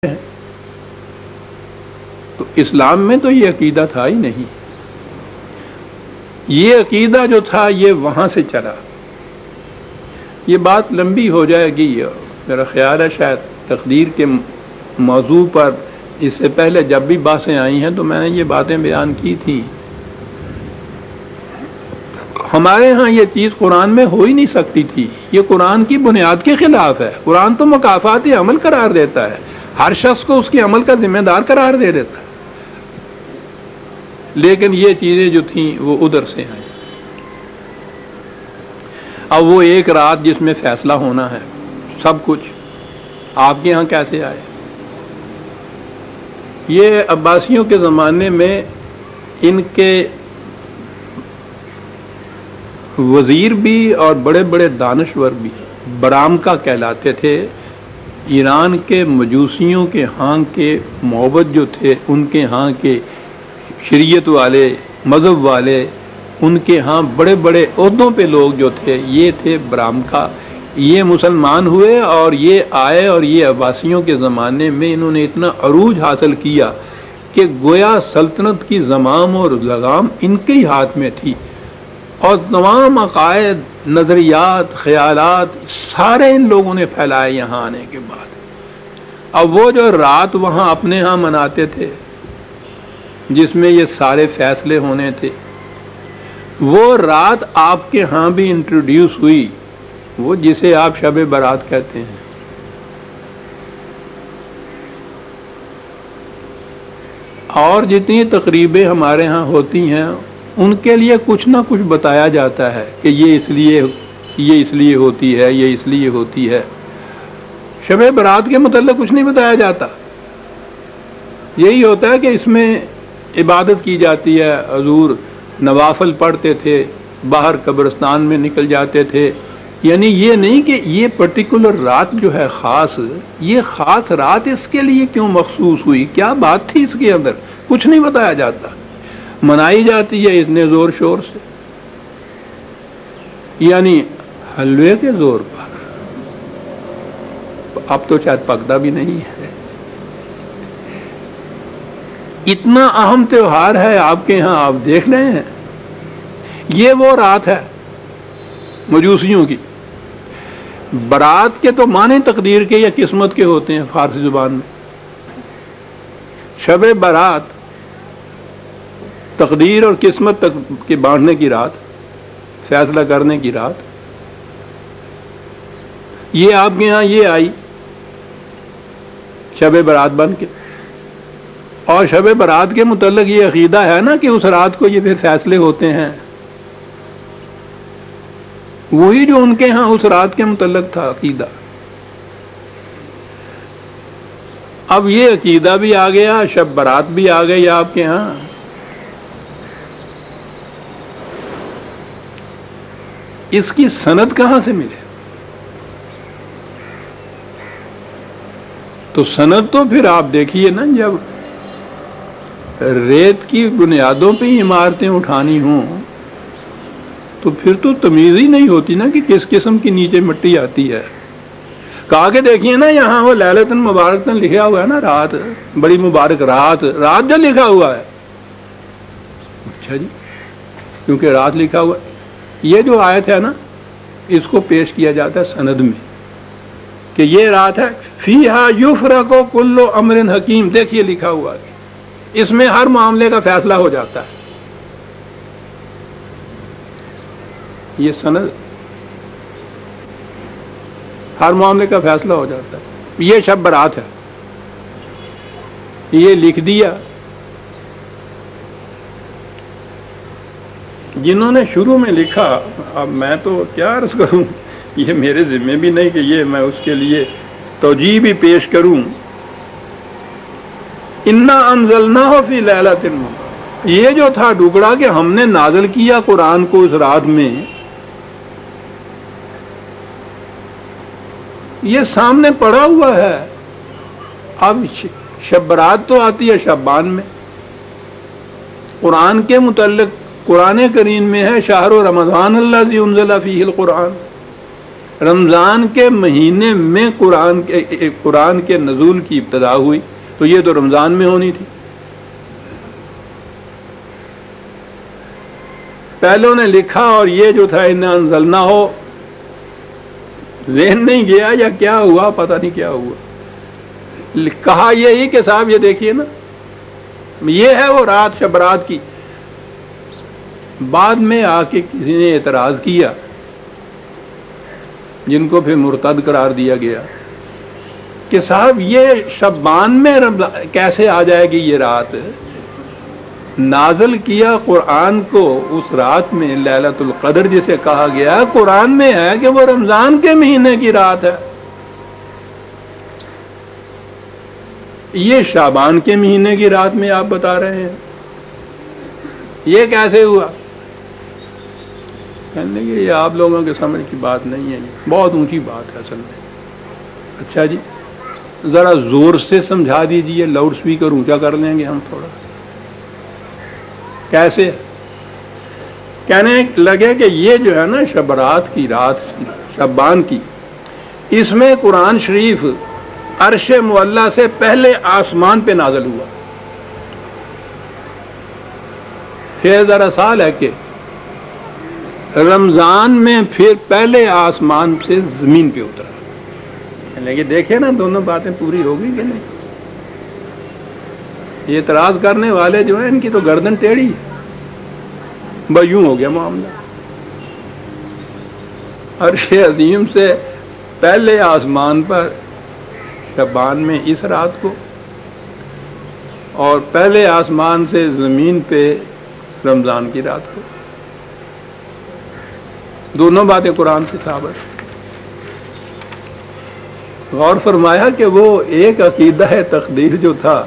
تو اسلام میں تو یہ عقیدہ تھا ہی نہیں. یہ عقیدہ جو تھا یہ وہاں سے چلا. یہ بات لمبی ہو جائے گی. میرا خیال ہے شاید تقدیر کے موضوع پر اس سے پہلے جب بھی باتیں آئی ہیں تو میں نے یہ باتیں بیان کی تھی. ہمارے ہاں یہ چیز قرآن میں ہو ہی نہیں سکتی تھی. یہ قرآن کی بنیاد کے خلاف ہے. قرآن تو مکافات عمل قرار دیتا ہے، ہر شخص کو اس کے عمل کا ذمہ دار قرار دے دیتا ہے. لیکن یہ چیزیں جو تھیں وہ ادھر سے ہیں. اب وہ ایک رات جس میں فیصلہ ہونا ہے سب کچھ، آپ کے ہاں کیسے آئے؟ یہ عباسیوں کے زمانے میں ان کے وزیر بھی اور بڑے بڑے دانشور بھی برامکا کہلاتے تھے. ایران کے مجوسیوں کے ہاں کے معبد جو تھے، ان کے ہاں کے شریعت والے، مذہب والے، ان کے ہاں بڑے بڑے عہدوں پہ لوگ جو تھے یہ تھے برامکا. یہ مسلمان ہوئے اور یہ آئے اور یہ عباسیوں کے زمانے میں انہوں نے اتنا عروج حاصل کیا کہ گویا سلطنت کی زمام اور لگام ان کے ہی ہاتھ میں تھی. اور تمام عقائد، نظریات، خیالات سارے ان لوگوں نے پھیلائے یہاں آنے کے بعد. اب وہ جو رات وہاں اپنے ہاں مناتے تھے جس میں یہ سارے فیصلے ہونے تھے، وہ رات آپ کے ہاں بھی انٹروڈیوس ہوئی، وہ جسے آپ شب برات کہتے ہیں. اور جتنی تقریبیں ہمارے ہاں ہوتی ہیں ان کے لیے کچھ نہ کچھ بتایا جاتا ہے کہ یہ اس لیے ہوتی ہے، یہ اس لیے ہوتی ہے. شب برات کے متعلق کچھ نہیں بتایا جاتا. یہی ہوتا ہے کہ اس میں عبادت کی جاتی ہے. حضور نوافل پڑھتے تھے، باہر قبرستان میں نکل جاتے تھے. یعنی یہ نہیں کہ یہ پرٹیکولر رات جو ہے خاص، یہ خاص رات اس کے لیے کیوں مخصوص ہوئی، کیا بات تھی اس کے اندر، کچھ نہیں بتایا جاتا. منائی جاتی ہے اتنے زور شور سے، یعنی حلوے کے زور پر. اب تو شاید پکتا بھی نہیں ہے. اتنا اہم تہوار ہے آپ کے ہاں، آپ دیکھ رہے ہیں. یہ وہ رات ہے مجوسیوں کی. برات کے تو معنی تقدیر کے یا قسمت کے ہوتے ہیں فارسی زبان میں. شب برات تقدیر اور قسمت تک کے بانٹنے کی رات، فیصلہ کرنے کی رات. یہ آپ کے ہاں یہ آئی شب برات بن کے. اور شب برات کے متعلق یہ عقیدہ ہے نا کہ اس رات کو یہ پھر فیصلے ہوتے ہیں، وہی جو ان کے ہاں اس رات کے متعلق تھا عقیدہ. اب یہ عقیدہ بھی آ گیا، شب برات بھی آ گئی آپ کے ہاں. اس کی سند کہاں سے ملے؟ تو سند تو پھر آپ دیکھیے نا، جب ریت کی بنیادوں پہ ہی عمارتیں اٹھانی ہوں تو پھر تو تمیز ہی نہیں ہوتی نا کہ کس قسم کی نیچے مٹی آتی ہے. کہا کہ دیکھیے نا یہاں وہ لیلۃ مبارک لکھا ہوا ہے نا، رات بڑی مبارک رات، رات جو لکھا ہوا ہے. اچھا جی، کیونکہ رات لکھا ہوا ہے. یہ جو آیت ہے نا اس کو پیش کیا جاتا ہے سند میں کہ یہ رات ہے فیہا یفرق کل امر حکیم. دیکھیے لکھا ہوا ہے اس میں ہر معاملے کا فیصلہ ہو جاتا ہے. یہ سند، ہر معاملے کا فیصلہ ہو جاتا ہے. یہ شب برات ہے، یہ لکھ دیا. جنہوں نے شروع میں لکھا، اب میں تو کیا عرض کروں، یہ میرے ذمہ بھی نہیں کہ یہ میں اس کے لیے توجیہ بھی پیش کروں. انا انزلناہ فی لیلۃ مبارکۃ، یہ جو تھا ٹکڑا کہ ہم نے نازل کیا قرآن کو اس رات میں، یہ سامنے پڑا ہوا ہے. اب شب برات تو آتی ہے شعبان میں. قرآن کے متعلق قرآن کریم میں ہے شہر رمضان الذی انزل فیہ القرآن. رمضان کے مہینے میں قرآن کے نزول کی ابتدا ہوئی تو یہ تو رمضان میں ہونی تھی. پہلوں نے لکھا اور یہ جو تھا اِنَّا أَنزَلْنَاهُ ہو ذہن نہیں گیا یا کیا ہوا پتہ نہیں کیا ہوا. کہا یہی کہ صاحب یہ دیکھیے نا یہ ہے وہ رات شب رات کی. بعد میں آ کے کسی نے اعتراض کیا جن کو پھر مرتد قرار دیا گیا کہ صاحب یہ شعبان میں کیسے آ جائے گی یہ رات. نازل کیا قرآن کو اس رات میں لیلۃ القدر جسے کہا گیا قرآن میں ہے کہ وہ رمضان کے مہینے کی رات ہے. یہ شعبان کے مہینے کی رات میں آپ بتا رہے ہیں یہ کیسے ہوا؟ کہنے کہ یہ آپ لوگوں کے سمجھ کی بات نہیں ہے بہت اونچی بات ہے اصل میں. اچھا جی ذرا زور سے سمجھا دیجئے لاؤڈ سپیکر اونچا کر لیں گے ہم تھوڑا. کیسے؟ کہنے لگے کہ یہ جو ہے نا شبرات کی رات شعبان کی اس میں قرآن شریف عرش معلیٰ سے پہلے آسمان پہ نازل ہوا. پھر ذرا سال ہے کہ رمضان میں پھر پہلے آسمان سے زمین پہ اترا. لیکن دیکھیں نا دونوں باتیں پوری ہو گئی کہ نہیں. یہ اعتراض کرنے والے جو ہیں ان کی تو گردن ٹیڑھی ہے. بس یوں ہو گیا معاملہ. عرش عظیم سے پہلے آسمان پر شعبان میں اس رات کو اور پہلے آسمان سے زمین پہ رمضان کی رات کو. دونوں باتیں قرآن سے ثابت. غور فرمایا کہ وہ ایک عقیدہ ہے تقدیر جو تھا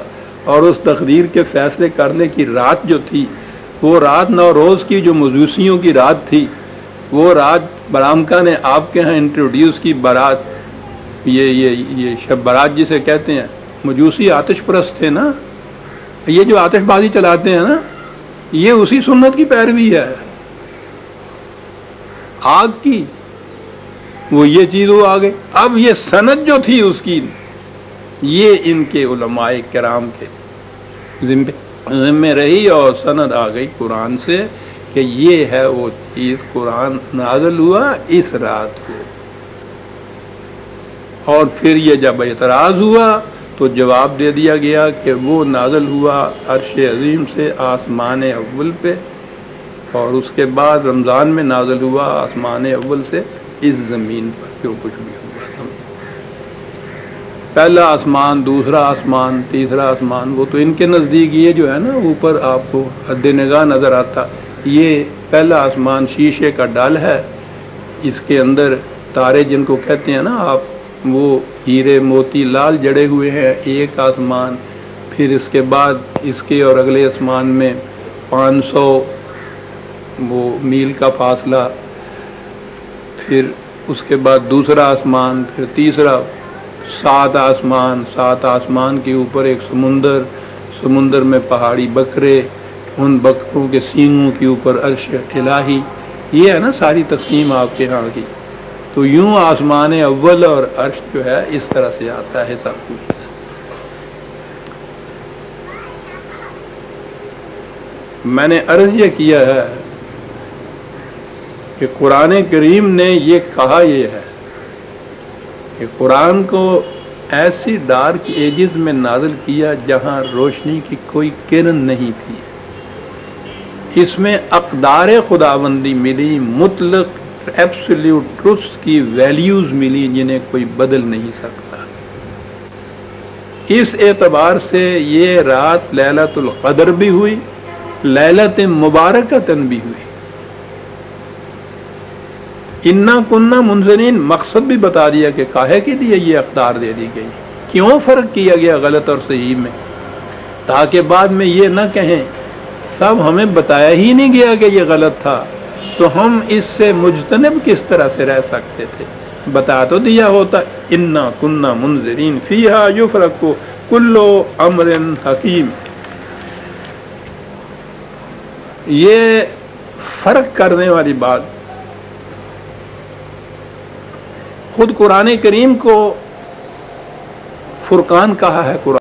اور اس تقدیر کے فیصلے کرنے کی رات جو تھی وہ رات نوروز کی جو مجوسیوں کی رات تھی وہ رات برامکا نے آپ کے ہاں انٹروڈیوس کی برات. یہ شب برات جسے کہتے ہیں مجوسی آتش پرست تھے نا. یہ جو آتش بازی چلاتے ہیں نا یہ اسی سنت کی پیروی ہے آگ کی. وہ یہ چیز وہ آ گئی. اب یہ سند جو تھی اس کی یہ ان کے علماء کرام کے ذمہ رہی اور سند آ گئی قرآن سے کہ یہ ہے وہ چیز قرآن نازل ہوا اس رات کو. اور پھر یہ جب اعتراض ہوا تو جواب دے دیا گیا کہ وہ نازل ہوا عرش عظیم سے آسمان اول پہ اور اس کے بعد رمضان میں نازل ہوا آسمان اول سے اس زمین پر جو کچھ بھی ہوا تھا. پہلا آسمان دوسرا آسمان تیسرا آسمان وہ تو ان کے نزدیک یہ جو ہے نا اوپر آپ کو حد نگاہ نظر آتا یہ پہلا آسمان شیشے کا ڈال ہے. اس کے اندر تارے جن کو کہتے ہیں نا آپ وہ ہیرے موتی لال جڑے ہوئے ہیں ایک آسمان. پھر اس کے بعد اس کے اور اگلے آسمان میں 500 وہ میل کا فاصلہ. پھر اس کے بعد دوسرا آسمان پھر تیسرا 7 آسمان. 7 آسمان کے اوپر ایک سمندر میں پہاڑی بکرے ان بکروں کے سینگوں کے اوپر عرش الہی. یہ ہے نا ساری تقسیم آپ کے ہاں کی. تو یوں آسمان اول اور عرش جو ہے اس طرح سے آتا ہے سب کچھ. میں نے عرض یہ کیا ہے کہ قرآن کریم نے یہ کہا یہ ہے کہ قرآن کو ایسی ڈارک ایجز میں نازل کیا جہاں روشنی کی کوئی کرن نہیں تھی. اس میں اقدار خداوندی ملی مطلق ایبسلیوٹ ٹروتھ کی ویلیوز ملی جنہیں کوئی بدل نہیں سکتا. اس اعتبار سے یہ رات لیلۃ القدر بھی ہوئی لیلۃ مبارکۃ بھی ہوئی. انا کننا منذرین مقصد بھی بتا دیا کہ کاہے کے لیے یہ اقدار دے دی گئی کیوں فرق کیا گیا غلط اور صحیح میں تاکہ بعد میں یہ نہ کہیں صاحب ہمیں بتایا ہی نہیں گیا کہ یہ غلط تھا تو ہم اس سے مجتنب کس طرح سے رہ سکتے تھے. بتا تو دیا ہوتا انا کننا منذرین فیہا یفرق کل امر حکیم. یہ فرق کرنے والی بات خود قرآن کریم کو فرقان کہا ہے قرآن